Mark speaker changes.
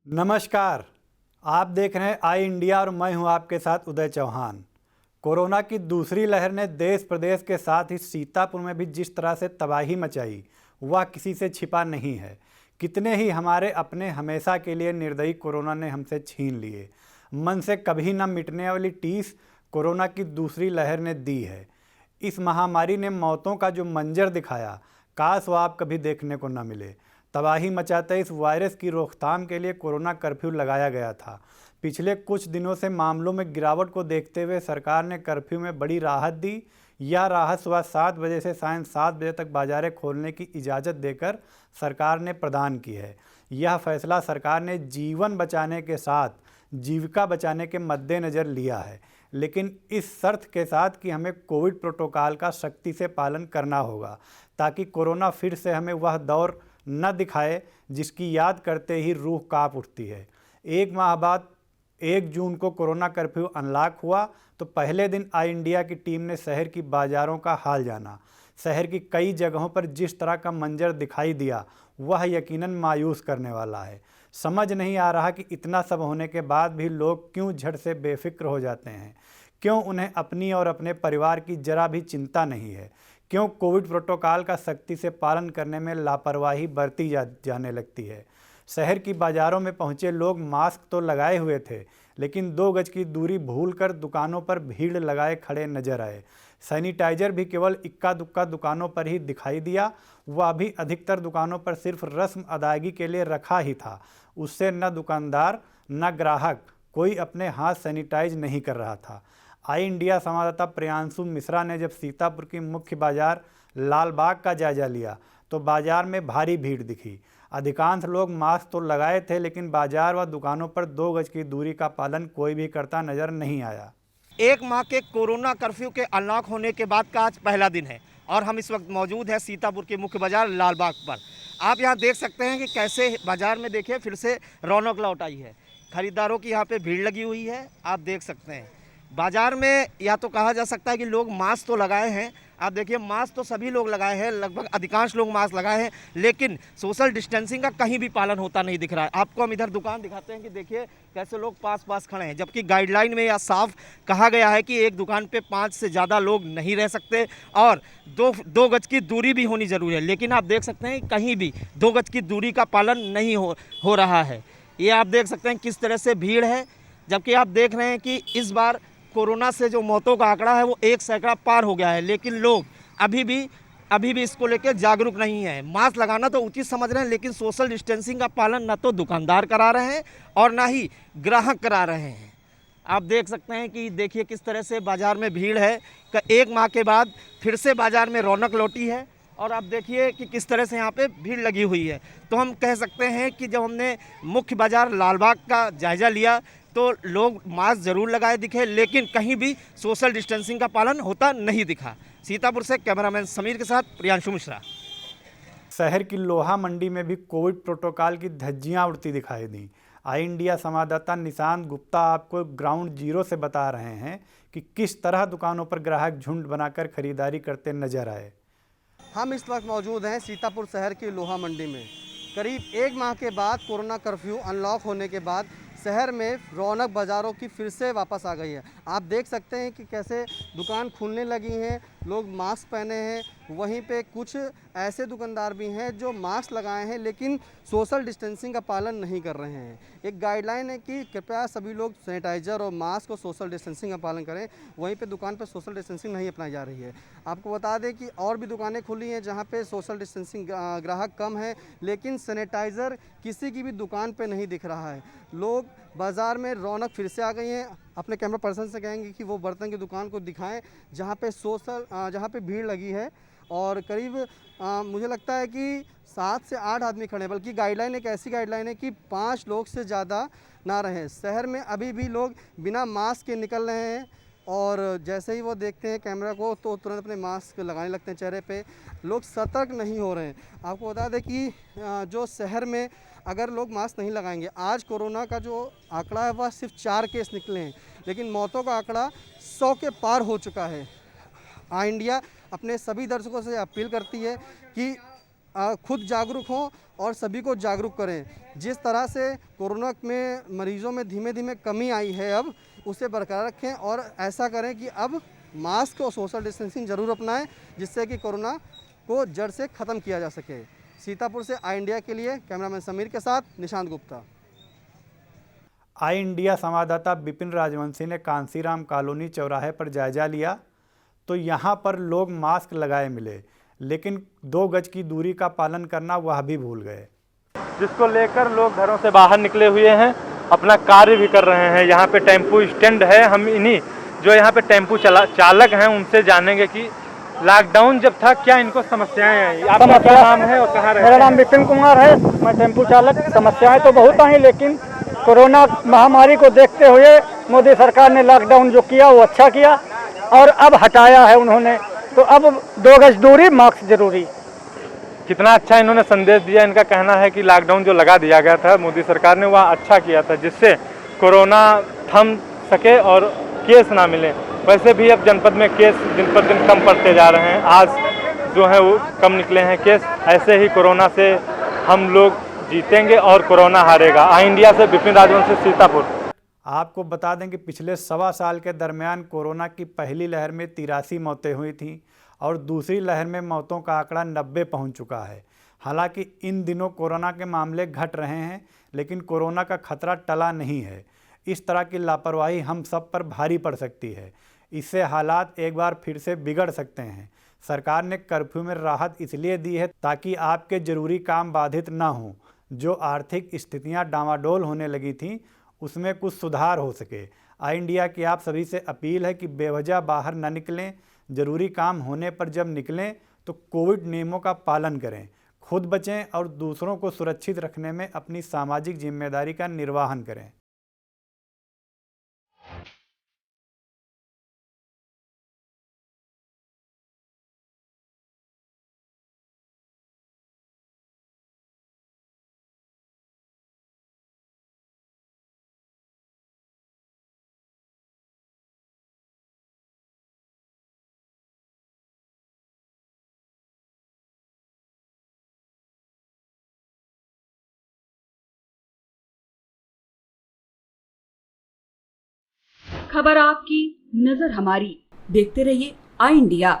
Speaker 1: नमस्कार। आप देख रहे हैं आई इंडिया और मैं हूं आपके साथ उदय चौहान। कोरोना की दूसरी लहर ने देश प्रदेश के साथ ही सीतापुर में भी जिस तरह से तबाही मचाई वह किसी से छिपा नहीं है। कितने ही हमारे अपने हमेशा के लिए निर्दयी कोरोना ने हमसे छीन लिए। मन से कभी न मिटने वाली टीस कोरोना की दूसरी लहर ने दी है। इस महामारी ने मौतों का जो मंजर दिखाया, काश वो आप कभी देखने को न मिले। तबाही मचाते इस वायरस की रोकथाम के लिए कोरोना कर्फ्यू लगाया गया था। पिछले कुछ दिनों से मामलों में गिरावट को देखते हुए सरकार ने कर्फ्यू में बड़ी राहत दी। यह राहत सुबह 7 बजे से सायं 7 बजे तक बाजारें खोलने की इजाज़त देकर सरकार ने प्रदान की है। यह फैसला सरकार ने जीवन बचाने के साथ जीविका बचाने के मद्देनज़र लिया है, लेकिन इस शर्त के साथ कि हमें कोविड प्रोटोकॉल का सख्ती से पालन करना होगा, ताकि कोरोना फिर से हमें वह दौर न दिखाए जिसकी याद करते ही रूह कांप उठती है। एक माह बाद 1 जून को कोरोना कर्फ्यू अनलॉक हुआ तो पहले दिन आई इंडिया की टीम ने शहर की बाज़ारों का हाल जाना। शहर की कई जगहों पर जिस तरह का मंजर दिखाई दिया वह यकीनन मायूस करने वाला है। समझ नहीं आ रहा कि इतना सब होने के बाद भी लोग क्यों झट से बेफिक्र हो जाते हैं, क्यों उन्हें अपनी और अपने परिवार की जरा भी चिंता नहीं है, क्यों कोविड प्रोटोकॉल का सख्ती से पालन करने में लापरवाही बरती जाने लगती है। शहर की बाज़ारों में पहुंचे लोग मास्क तो लगाए हुए थे, लेकिन 2 गज की दूरी भूलकर दुकानों पर भीड़ लगाए खड़े नजर आए। सैनिटाइजर भी केवल इक्का दुक्का दुकानों पर ही दिखाई दिया, वह भी अधिकतर दुकानों पर सिर्फ रस्म अदायगी के लिए रखा ही था। उससे न दुकानदार न ग्राहक कोई अपने हाथ सैनिटाइज नहीं कर रहा था। आई इंडिया संवाददाता प्रियांशु मिश्रा ने जब सीतापुर की मुख्य बाजार लालबाग का जायजा लिया तो बाजार में भारी भीड़ दिखी। अधिकांश लोग मास्क तो लगाए थे, लेकिन बाजार व दुकानों पर 2 गज की दूरी का पालन कोई भी करता नजर नहीं आया।
Speaker 2: 1 माह के कोरोना कर्फ्यू के अनलॉक होने के बाद का आज पहला दिन है और हम इस वक्त मौजूद हैं सीतापुर के मुख्य बाजार लालबाग पर। आप यहां देख सकते हैं कि कैसे बाजार में देखिए फिर से रौनक लौट आई है। खरीदारों की यहां पे भीड़ लगी हुई है। आप देख सकते हैं बाजार में या तो कहा जा सकता है कि लोग मास्क तो लगाए हैं। आप देखिए मास्क तो सभी लोग लगाए हैं, लगभग अधिकांश लोग मास्क लगाए हैं, लेकिन सोशल डिस्टेंसिंग का कहीं भी पालन होता नहीं दिख रहा है। आपको हम इधर दुकान दिखाते हैं कि देखिए कैसे लोग पास पास खड़े हैं, जबकि गाइडलाइन में यह साफ कहा गया है कि एक दुकान पे 5 से ज़्यादा लोग नहीं रह सकते और दो गज की दूरी भी होनी ज़रूरी है। लेकिन आप देख सकते हैं कहीं भी 2 गज की दूरी का पालन नहीं हो रहा है। ये आप देख सकते हैं किस तरह से भीड़ है, जबकि आप देख रहे हैं कि इस बार कोरोना से जो मौतों का आंकड़ा है वो 1 सैकड़ा पार हो गया है, लेकिन लोग अभी भी इसको लेकर जागरूक नहीं है। मास्क लगाना तो उचित समझ रहे हैं, लेकिन सोशल डिस्टेंसिंग का पालन न तो दुकानदार करा रहे हैं और ना ही ग्राहक करा रहे हैं। आप देख सकते हैं कि देखिए किस तरह से बाज़ार में भीड़ है। 1 माह के बाद फिर से बाज़ार में रौनक लौटी है और आप देखिए कि किस तरह से यहाँ पे भीड़ लगी हुई है। तो हम कह सकते हैं कि जब हमने मुख्य बाज़ार लालबाग का जायज़ा लिया तो लोग मास्क जरूर लगाए दिखे, लेकिन कहीं भी सोशल डिस्टेंसिंग का पालन होता नहीं दिखा। सीतापुर से कैमरामैन समीर के साथ प्रियांशु मिश्रा।
Speaker 1: शहर की लोहा मंडी में भी कोविड प्रोटोकॉल की धज्जियां उड़ती दिखाई दी। आई इंडिया संवाददाता निशांत गुप्ता आपको ग्राउंड जीरो से बता रहे हैं कि किस तरह दुकानों पर ग्राहक झुंड बनाकर खरीदारी करते नजर आए।
Speaker 3: हम इस वक्त मौजूद हैं सीतापुर शहर की लोहा मंडी में। करीब 1 माह के बाद कोरोना कर्फ्यू अनलॉक होने के बाद शहर में रौनक बाज़ारों की फिर से वापस आ गई है। आप देख सकते हैं कि कैसे दुकान खुलने लगी हैं, लोग मास्क पहने हैं। वहीं पे कुछ ऐसे दुकानदार भी हैं जो मास्क लगाए हैं लेकिन सोशल डिस्टेंसिंग का पालन नहीं कर रहे हैं। एक गाइडलाइन है कि कृपया सभी लोग सैनिटाइज़र और मास्क और सोशल डिस्टेंसिंग का पालन करें। वहीं पे दुकान पर सोशल डिस्टेंसिंग नहीं अपनाई जा रही है। आपको बता दें कि और भी दुकानें खुली हैं जहाँ पे सोशल डिस्टेंसिंग ग्राहक कम है, लेकिन सैनिटाइज़र किसी की भी दुकान पर नहीं दिख रहा है। लोग बाज़ार में रौनक फिर से आ गई है। अपने कैमरा पर्सन से कहेंगे कि वो बर्तन की दुकान को दिखाएं जहाँ पे भीड़ लगी है और करीब मुझे लगता है कि 7 से 8 आदमी खड़े हैं, बल्कि गाइडलाइन एक ऐसी गाइडलाइन है कि 5 लोग से ज़्यादा ना रहें। शहर में अभी भी लोग बिना मास्क के निकल रहे हैं और जैसे ही वो देखते हैं कैमरा को तो तुरंत अपने मास्क लगाने लगते हैं चेहरे पे। लोग सतर्क नहीं हो रहे हैं। आपको बता दें कि जो शहर में अगर लोग मास्क नहीं लगाएंगे, आज कोरोना का जो आंकड़ा है वह सिर्फ 4 केस निकले हैं, लेकिन मौतों का आंकड़ा 100 के पार हो चुका है। आई इंडिया अपने सभी दर्शकों से अपील करती है कि खुद जागरूक हों और सभी को जागरूक करें। जिस तरह से कोरोना में मरीजों में धीमे धीमे कमी आई है, अब उसे बरकरार रखें और ऐसा करें कि अब मास्क और सोशल डिस्टेंसिंग ज़रूर अपनाएं, जिससे कि कोरोना को जड़ से ख़त्म किया जा सके। सीतापुर से आई इंडिया के लिए कैमरामैन समीर के साथ निशांत गुप्ता।
Speaker 1: आई इंडिया संवाददाता विपिन राजवंशी ने कांसीराम कॉलोनी चौराहे पर जायजा लिया तो यहाँ पर लोग मास्क लगाए मिले, लेकिन 2 गज की दूरी का पालन करना वह भी भूल गए,
Speaker 4: जिसको लेकर लोग घरों से बाहर निकले हुए हैं, अपना कार्य भी कर रहे हैं। यहाँ पे टेम्पो स्टैंड है, हम इन्हीं जो यहाँ पे टेम्पो चालक हैं उनसे जानेंगे कि लॉकडाउन जब था क्या इनको समस्याएं आई। आपका क्या नाम है और कहाँ रहते हैं?
Speaker 5: मेरा नाम विपिन कुमार है, मैं टेम्पो चालक। समस्याएं तो बहुत आई, लेकिन कोरोना महामारी को देखते हुए मोदी सरकार ने लॉकडाउन जो किया वो अच्छा किया और अब हटाया है उन्होंने, तो अब 2 गज दूरी, मास्क जरूरी।
Speaker 4: कितना अच्छा इन्होंने संदेश दिया। इनका कहना है कि लॉकडाउन जो लगा दिया गया था मोदी सरकार ने, वह अच्छा किया था, जिससे कोरोना थम सके और केस ना मिले। वैसे भी अब जनपद में केस दिन पर दिन कम पड़ते जा रहे हैं, आज जो है वो कम निकले हैं केस। ऐसे ही कोरोना से हम लोग जीतेंगे और कोरोना हारेगा। आई इंडिया से विपिन राजवंशी, सीतापुर।
Speaker 1: आपको बता दें कि पिछले 1.25 साल के दरमियान कोरोना की पहली लहर में 83 मौतें हुई थीं और दूसरी लहर में मौतों का आंकड़ा 90 पहुंच चुका है। हालांकि इन दिनों कोरोना के मामले घट रहे हैं, लेकिन कोरोना का खतरा टला नहीं है। इस तरह की लापरवाही हम सब पर भारी पड़ सकती है। इससे हालात एक बार फिर से बिगड़ सकते हैं। सरकार ने कर्फ्यू में राहत इसलिए दी है ताकि आपके ज़रूरी काम बाधित ना हों। जो आर्थिक स्थितियां डामाडोल होने लगी थीं, उसमें कुछ सुधार हो सके। आई इंडिया की आप सभी से अपील है कि बेवजह बाहर न निकलें। ज़रूरी काम होने पर जब निकलें तो कोविड नियमों का पालन करें, खुद बचें और दूसरों को सुरक्षित रखने में अपनी सामाजिक जिम्मेदारी का निर्वहन करें।
Speaker 6: खबर आपकी, नजर हमारी। देखते रहिए आई इंडिया।